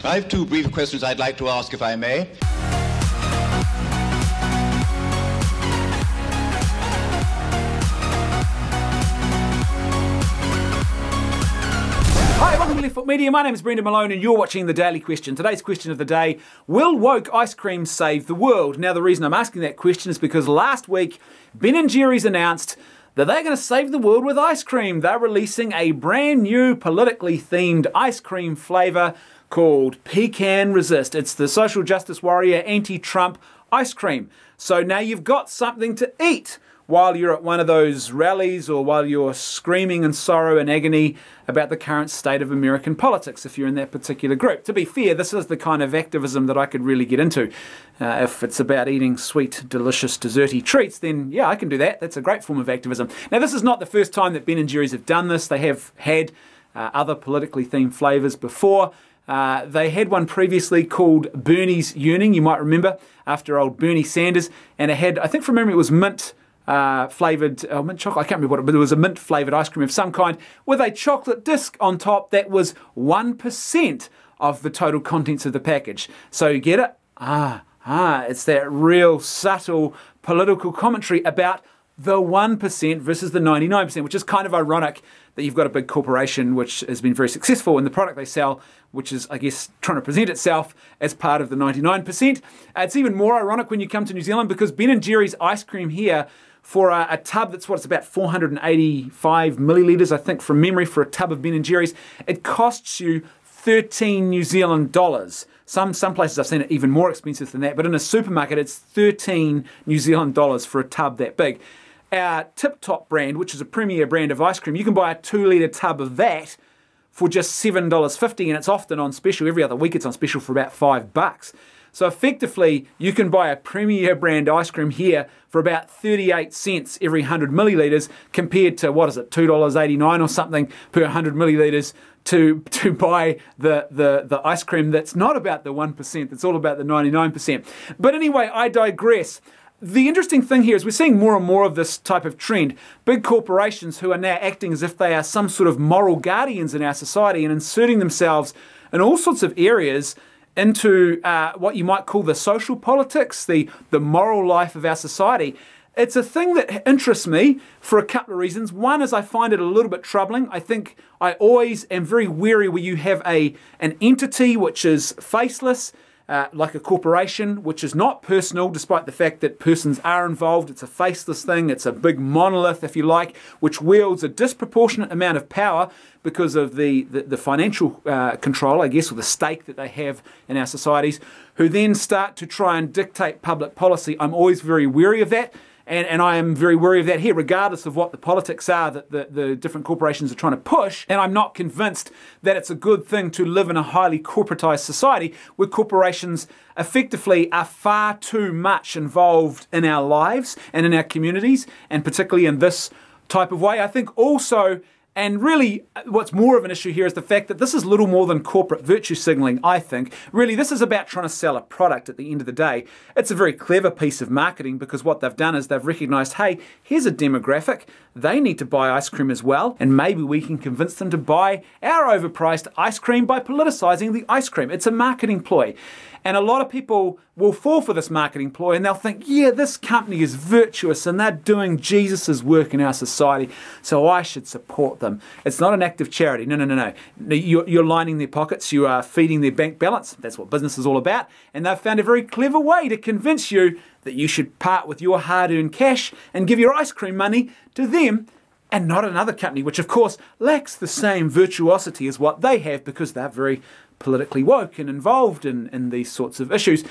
I have two brief questions I'd like to ask, if I may. Hi, welcome to Left Foot Media. My name is Brendan Malone and you're watching The Daily Question. Today's question of the day: will woke ice cream save the world? Now, the reason I'm asking that question is because last week Ben & Jerry's announced that they're going to save the world with ice cream. They're releasing a brand new politically themed ice cream flavour called Pecan Resist. It's the social justice warrior anti-Trump ice cream. So now you've got something to eat while you're at one of those rallies or while you're screaming in sorrow and agony about the current state of American politics, if you're in that particular group. To be fair, this is the kind of activism that I could really get into. If it's about eating sweet, delicious, desserty treats, then yeah, I can do that. That's a great form of activism. Now, this is not the first time that Ben & Jerry's have done this. They have had other politically themed flavours before. They had one previously called Bernie's Yearning, you might remember, after old Bernie Sanders, and it had, I think from memory, it was mint flavoured, mint chocolate, I can't remember what it was, but it was a mint flavoured ice cream of some kind with a chocolate disc on top that was 1% of the total contents of the package. So you get it? It's that real subtle political commentary about the 1% versus the 99%, which is kind of ironic that you've got a big corporation which has been very successful in the product they sell, which is, I guess, trying to present itself as part of the 99%. It's even more ironic when you come to New Zealand because Ben & Jerry's ice cream here, for a tub that's it's about 485 millilitres, I think, from memory, for a tub of Ben & Jerry's, it costs you 13 New Zealand dollars. Some places I've seen it even more expensive than that, but in a supermarket it's 13 New Zealand dollars for a tub that big. Our Tip Top brand, which is a premier brand of ice cream, you can buy a 2-litre tub of that for just $7.50, and it's often on special. Every other week it's on special for about $5. So effectively, you can buy a premier brand ice cream here for about 38 cents every 100 millilitres, compared to, what is it, $2.89 or something per 100 millilitres to buy the ice cream that's not about the 1%, it's all about the 99%. But anyway, I digress. The interesting thing here is we're seeing more and more of this type of trend. Big corporations who are now acting as if they are some sort of moral guardians in our society and inserting themselves in all sorts of areas into what you might call the social politics, the moral life of our society. It's a thing that interests me for a couple of reasons. One is I find it a little bit troubling. I think I always am very wary where you have an entity which is faceless, like a corporation, which is not personal, despite the fact that persons are involved. It's a faceless thing. It's a big monolith, if you like, which wields a disproportionate amount of power because of the financial control, I guess, or the stake that they have in our societies, who then start to try and dictate public policy. I'm always very wary of that. And I am very wary of that here, regardless of what the politics are that the different corporations are trying to push. And I'm not convinced that it's a good thing to live in a highly corporatized society where corporations effectively are far too much involved in our lives and in our communities, and particularly in this type of way. I think also, and really what's more of an issue here is the fact that this is little more than corporate virtue signaling, I think. Really, this is about trying to sell a product at the end of the day. It's a very clever piece of marketing because what they've done is they've recognised, hey, here's a demographic. They need to buy ice cream as well, and maybe we can convince them to buy our overpriced ice cream by politicising the ice cream. It's a marketing ploy. And a lot of people will fall for this marketing ploy and they'll think, yeah, this company is virtuous and they're doing Jesus' work in our society, so I should support them. It's not an act of charity. No. You're lining their pockets. You are feeding their bank balance. That's what business is all about. And they've found a very clever way to convince you that you should part with your hard-earned cash and give your ice cream money to them and not another company, which of course lacks the same virtuosity as what they have because they're very politically woke and involved in these sorts of issues.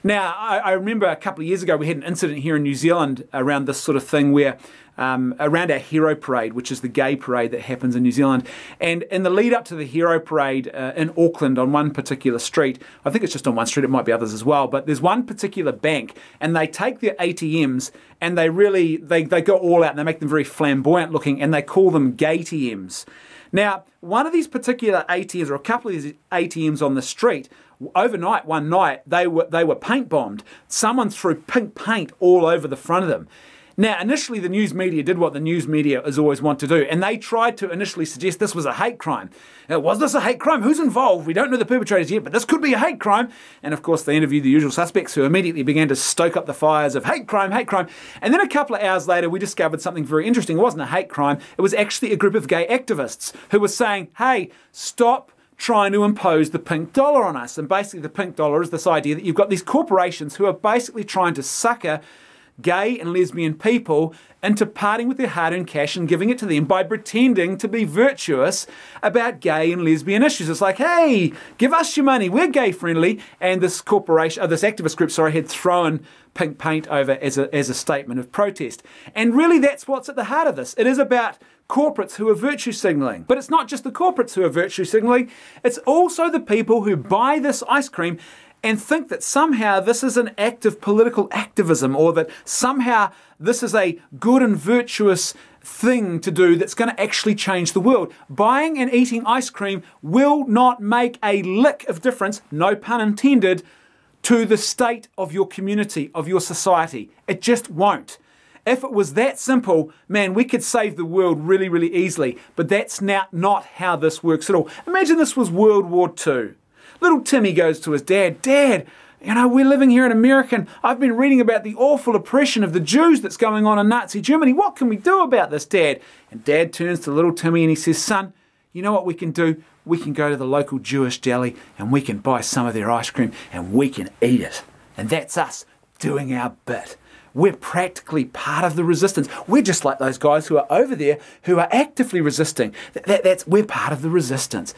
Now, I remember a couple of years ago we had an incident here in New Zealand around this sort of thing where around our Hero Parade, which is the gay parade that happens in New Zealand. And in the lead up to the Hero Parade in Auckland on one particular street, I think it's just on one street, it might be others as well, but there's one particular bank and they take their ATMs and they go all out and they make them very flamboyant looking and they call them gay-TMs. Now, one of these particular ATMs, or a couple of these ATMs on the street, overnight, one night, they were paint bombed. Someone threw pink paint all over the front of them. Now, initially the news media did what the news media is always want to do, and they tried to initially suggest this was a hate crime. Now, was this a hate crime? Who's involved? We don't know the perpetrators yet, but this could be a hate crime. And of course, they interviewed the usual suspects who immediately began to stoke up the fires of hate crime, hate crime. And then a couple of hours later, we discovered something very interesting. It wasn't a hate crime. It was actually a group of gay activists who were saying, hey, stop trying to impose the pink dollar on us. And basically the pink dollar is this idea that you've got these corporations who are basically trying to sucker gay and lesbian people into parting with their hard-earned cash and giving it to them by pretending to be virtuous about gay and lesbian issues. It's like, hey, give us your money, we're gay friendly. And this corporation, this activist group, had thrown pink paint over as a statement of protest. And really that's what's at the heart of this. It is about corporates who are virtue signaling. But it's not just the corporates who are virtue signaling, it's also the people who buy this ice cream and think that somehow this is an act of political activism, or that somehow this is a good and virtuous thing to do that's going to actually change the world. Buying and eating ice cream will not make a lick of difference, no pun intended, to the state of your community, of your society. It just won't. If it was that simple, man, we could save the world really, really easily. But that's now not how this works at all. Imagine this was World War II. Little Timmy goes to his dad, Dad, you know, we're living here in America and I've been reading about the awful oppression of the Jews that's going on in Nazi Germany. What can we do about this, Dad? And Dad turns to little Timmy and he says, son, you know what we can do? We can go to the local Jewish deli and we can buy some of their ice cream and we can eat it. And that's us doing our bit. We're practically part of the resistance. We're just like those guys who are over there who are actively resisting. We're part of the resistance.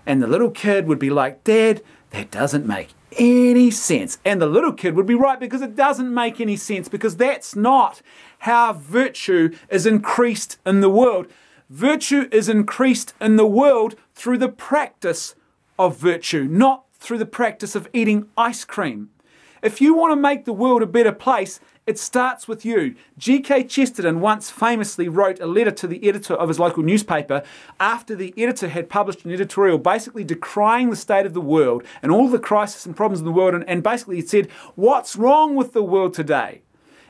And the little kid would be like, Dad, that doesn't make any sense. And the little kid would be right, because it doesn't make any sense, because that's not how virtue is increased in the world. Virtue is increased in the world through the practice of virtue, not through the practice of eating ice cream. If you want to make the world a better place, it starts with you. G.K. Chesterton once famously wrote a letter to the editor of his local newspaper after the editor had published an editorial basically decrying the state of the world and all the crises and problems in the world, and basically it said, what's wrong with the world today?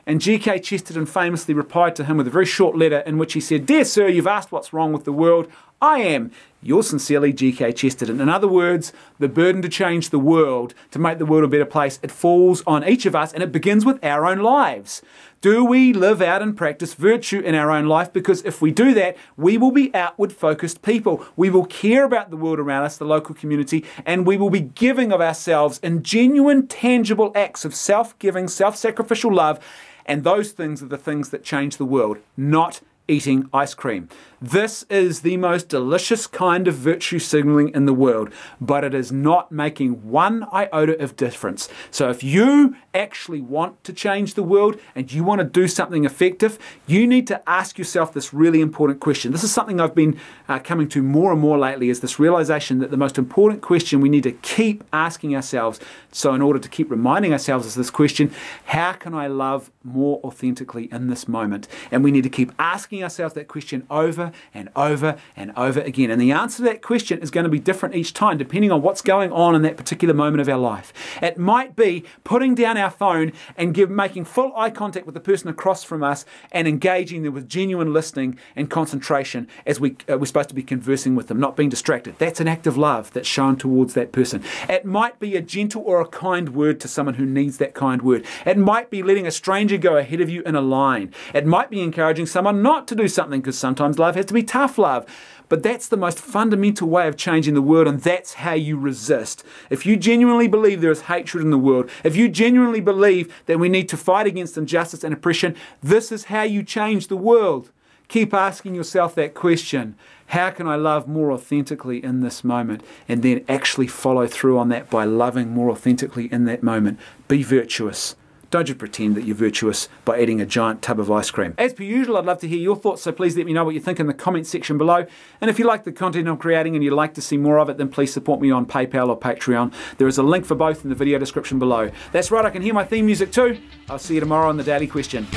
And G.K. Chesterton famously replied to him with a very short letter in which he said, Dear sir, you've asked what's wrong with the world. I am. Yours sincerely, G.K. Chesterton. In other words, the burden to change the world, to make the world a better place, it falls on each of us, and it begins with our own lives. Do we live out and practice virtue in our own life? Because if we do that, we will be outward-focused people. We will care about the world around us, the local community, and we will be giving of ourselves in genuine, tangible acts of self-giving, self-sacrificial love. And those things are the things that change the world, not eating ice cream. This is the most delicious kind of virtue signaling in the world, but it is not making one iota of difference. So if you actually want to change the world and you want to do something effective, you need to ask yourself this really important question. This is something I've been coming to more and more lately, is this realization that the most important question we need to keep asking ourselves, so in order to keep reminding ourselves is this question, how can I love more authentically in this moment? And we need to keep asking ourselves that question over and over and over again. And the answer to that question is going to be different each time, depending on what's going on in that particular moment of our life. It might be putting down our phone and making full eye contact with the person across from us and engaging them with genuine listening and concentration as we're supposed to be conversing with them, not being distracted. That's an act of love that's shown towards that person. It might be a gentle or a kind word to someone who needs that kind word. It might be letting a stranger go ahead of you in a line. It might be encouraging someone not to do something, because sometimes love has to be tough love. But that's the most fundamental way of changing the world, and that's how you resist. If you genuinely believe there is hatred in the world, if you genuinely believe that we need to fight against injustice and oppression, this is how you change the world. Keep asking yourself that question. How can I love more authentically in this moment? And then actually follow through on that by loving more authentically in that moment. Be virtuous. Don't just pretend that you're virtuous by eating a giant tub of ice cream. As per usual, I'd love to hear your thoughts, so please let me know what you think in the comments section below. And if you like the content I'm creating and you'd like to see more of it, then please support me on PayPal or Patreon. There is a link for both in the video description below. That's right, I can hear my theme music too. I'll see you tomorrow on The Daily Question.